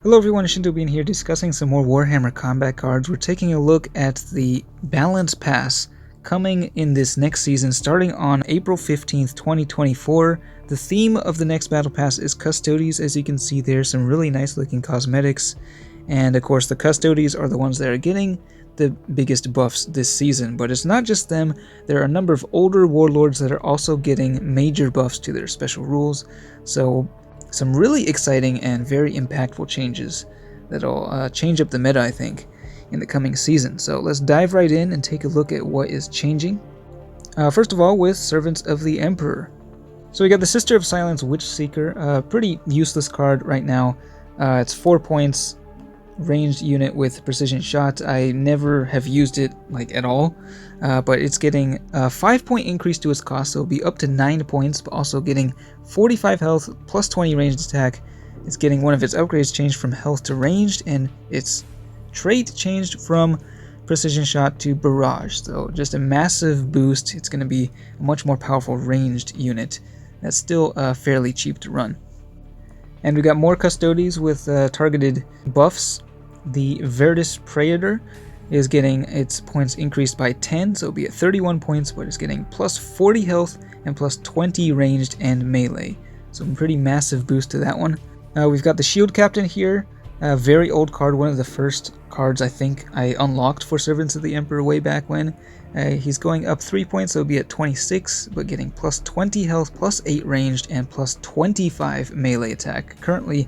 Hello everyone, Shinto Bean here discussing some more Warhammer combat cards. We're taking a look at the Balance Pass coming in this next season starting on April 15th, 2024. The theme of the next Battle Pass is Custodes. As you can see there, some really nice looking cosmetics. And of course the Custodes are the ones that are getting the biggest buffs this season. But it's not just them, there are a number of older Warlords that are also getting major buffs to their special rules. So some really exciting and very impactful changes that'll change up the meta, I think, in the coming season. So let's dive right in and take a look at what is changing. First of all, with Servants of the Emperor. So we got the Sister of Silence Witch Seeker, a pretty useless card right now. It's 4 points, ranged unit with precision shot. I never have used it at all, but it's getting a 5-point increase to its cost, so it'll be up to 9 points, but also getting 45 health plus 20 ranged attack. It's getting one of its upgrades changed from health to ranged, and its trait changed from precision shot to barrage. So just a massive boost. It's going to be a much more powerful ranged unit that's still fairly cheap to run. And we got more Custodes with targeted buffs. The Verdus Praetor is getting its points increased by 10, so it'll be at 31 points, but it's getting plus 40 health and plus 20 ranged and melee. So a pretty massive boost to that one. We've got the Shield Captain here, a very old card, one of the first cards I think I unlocked for Servants of the Emperor way back when. He's going up 3 points, so it'll be at 26, but getting plus 20 health, plus 8 ranged, and plus 25 melee attack. Currently,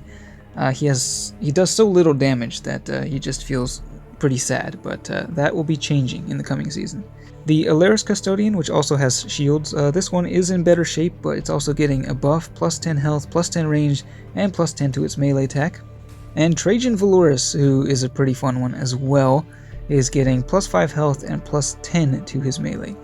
he does so little damage that he just feels pretty sad, but that will be changing in the coming season. The Alaris Custodian, which also has shields, this one is in better shape, but it's also getting a buff, plus 10 health, plus 10 range, and plus 10 to its melee attack. And Trajan Valoris, who is a pretty fun one as well, is getting plus 5 health and plus 10 to his melee.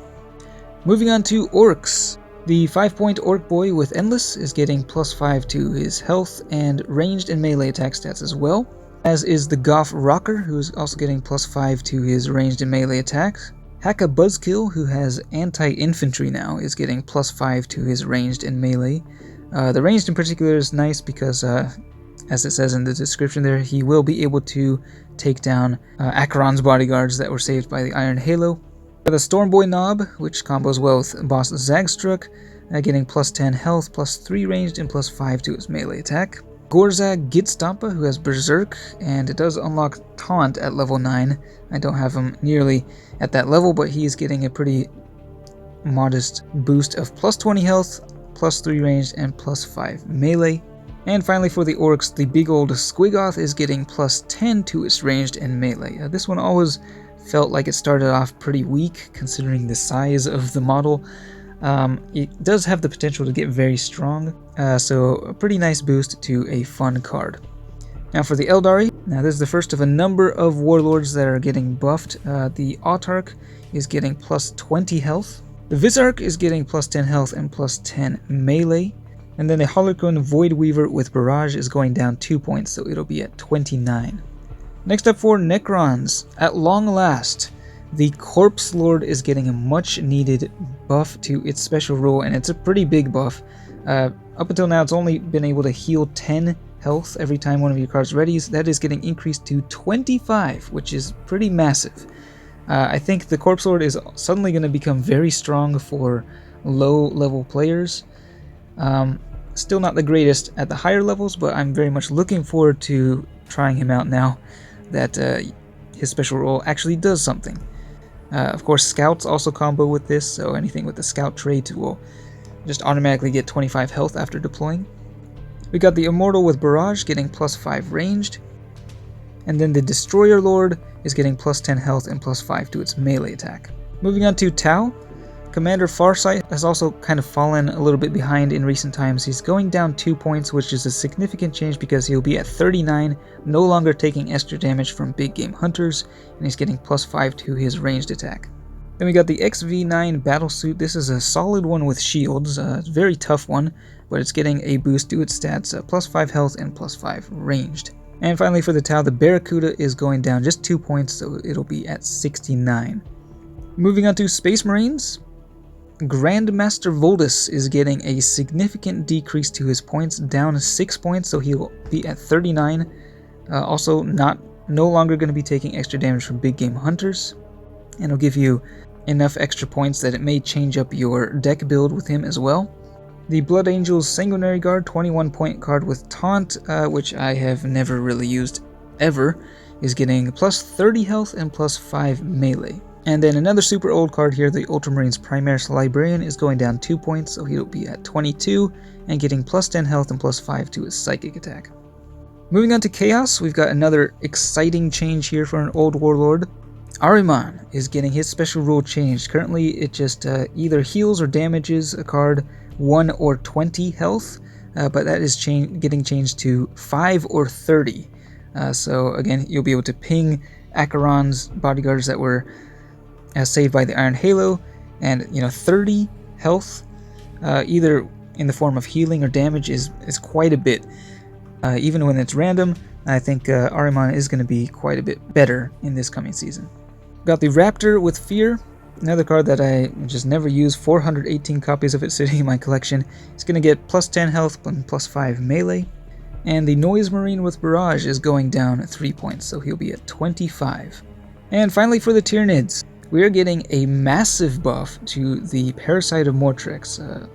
Moving on to Orcs. The 5-point Orc Boy with Endless is getting plus 5 to his health and ranged and melee attack stats as well, as is the Goth Rocker, who is also getting plus 5 to his ranged and melee attacks. Haka Buzzkill, who has anti-infantry now, is getting plus 5 to his ranged and melee. The ranged in particular is nice because, as it says in the description there, he will be able to take down Acheron's bodyguards that were saved by the Iron Halo. The Stormboy Knob, which combos well with Boss Zagstruck, getting plus 10 health, plus 3 ranged, and plus 5 to his melee attack. Gorzag Gitstampa, who has Berserk, and it does unlock Taunt at level 9. I don't have him nearly at that level, but he's getting a pretty modest boost of plus 20 health, plus 3 ranged, and plus 5 melee. And finally for the Orcs, the big old Squigoth is getting plus 10 to its ranged and melee. This one always felt like it started off pretty weak considering the size of the model. It does have the potential to get very strong, so a pretty nice boost to a fun card. Now for the Eldari, now this is the first of a number of Warlords that are getting buffed. The Autarch is getting plus 20 health. The Visarch is getting plus 10 health and plus 10 melee. And then the Harlequin Void Weaver with Barrage is going down 2 points, so it'll be at 29. Next up for Necrons, at long last, the Corpse Lord is getting a much needed buff to its special rule, and it's a pretty big buff. Up until now, it's only been able to heal 10 health every time one of your cards readies. That is getting increased to 25, which is pretty massive. I think the Corpse Lord is suddenly going to become very strong for low-level players. Still not the greatest at the higher levels, but I'm very much looking forward to trying him out now that his special role actually does something. Of course, Scouts also combo with this, so anything with the Scout trait will just automatically get 25 health after deploying. We got the Immortal with Barrage getting plus 5 ranged, and then the Destroyer Lord is getting plus 10 health and plus 5 to its melee attack. Moving on to Tau. Commander Farsight has also kind of fallen a little bit behind in recent times. He's going down 2 points, which is a significant change because he'll be at 39, no longer taking extra damage from big game hunters, and he's getting plus 5 to his ranged attack. Then we got the XV9 Battlesuit. This is a solid one with shields, a very tough one, but it's getting a boost to its stats, plus 5 health and plus 5 ranged. And finally for the Tau, the Barracuda is going down just 2 points, so it'll be at 69. Moving on to Space Marines. Grandmaster Voldus is getting a significant decrease to his points, down 6 points, so he'll be at 39. Also, no longer going to be taking extra damage from big game hunters, and it'll give you enough extra points that it may change up your deck build with him as well. The Blood Angel's Sanguinary Guard, 21 point card with Taunt, which I have never really used ever, is getting plus 30 health and plus 5 melee. And then another super old card here, the Ultramarines Primaris Librarian, is going down 2 points, so he'll be at 22 and getting plus 10 health and plus 5 to his psychic attack. Moving on to Chaos, we've got another exciting change here for an old Warlord. Ahriman is getting his special rule changed. Currently, it just either heals or damages a card 1 or 20 health, but that is getting changed to 5 or 30. So again, you'll be able to ping Acheron's bodyguards that were saved by the Iron Halo, and 30 health, either in the form of healing or damage, is quite a bit. Even when it's random, I think Ahriman is going to be quite a bit better in this coming season. Got the Raptor with Fear, another card that I just never use. 418 copies of it sitting in my collection. It's going to get plus 10 health and plus 5 melee. And the Noise Marine with Barrage is going down 3 points, so he'll be at 25. And finally for the Tyranids, we are getting a massive buff to the Parasite of Mortrex.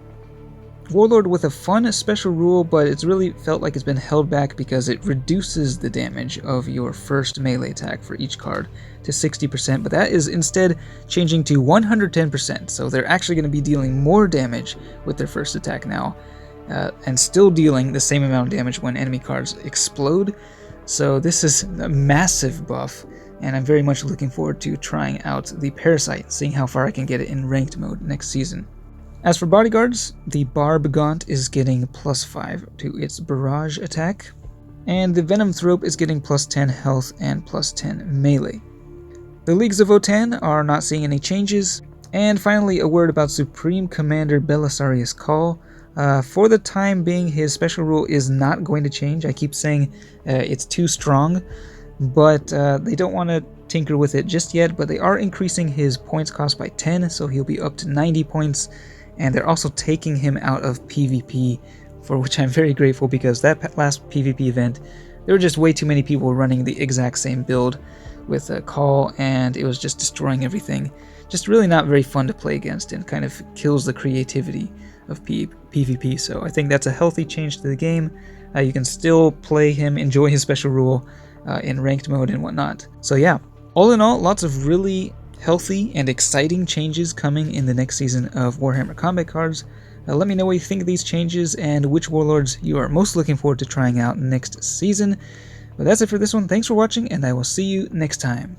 Warlord with a fun special rule, but it's really felt like it's been held back because it reduces the damage of your first melee attack for each card to 60%, but that is instead changing to 110%, so they're actually going to be dealing more damage with their first attack now, and still dealing the same amount of damage when enemy cards explode. So this is a massive buff, and I'm very much looking forward to trying out the Parasite, seeing how far I can get it in ranked mode next season. As for bodyguards, the Barb Gaunt is getting plus 5 to its barrage attack, and the Venom Thrope is getting plus 10 health and plus 10 melee. The Leagues of Votann are not seeing any changes, and finally a word about Supreme Commander Belisarius Cawl. For the time being, his special rule is not going to change. I keep saying it's too strong, but they don't want to tinker with it just yet, but they are increasing his points cost by 10, so he'll be up to 90 points. And they're also taking him out of PvP, for which I'm very grateful, because that last PvP event, there were just way too many people running the exact same build with a Cawl, and it was just destroying everything. Just really not very fun to play against, and kind of kills the creativity of PvP. So I think that's a healthy change to the game. You can still play him, enjoy his special rule in ranked mode and whatnot. So yeah, all in all, lots of really healthy and exciting changes coming in the next season of Warhammer Combat Cards. Let me know what you think of these changes and which Warlords you are most looking forward to trying out next season. But that's it for this one. Thanks for watching, and I will see you next time.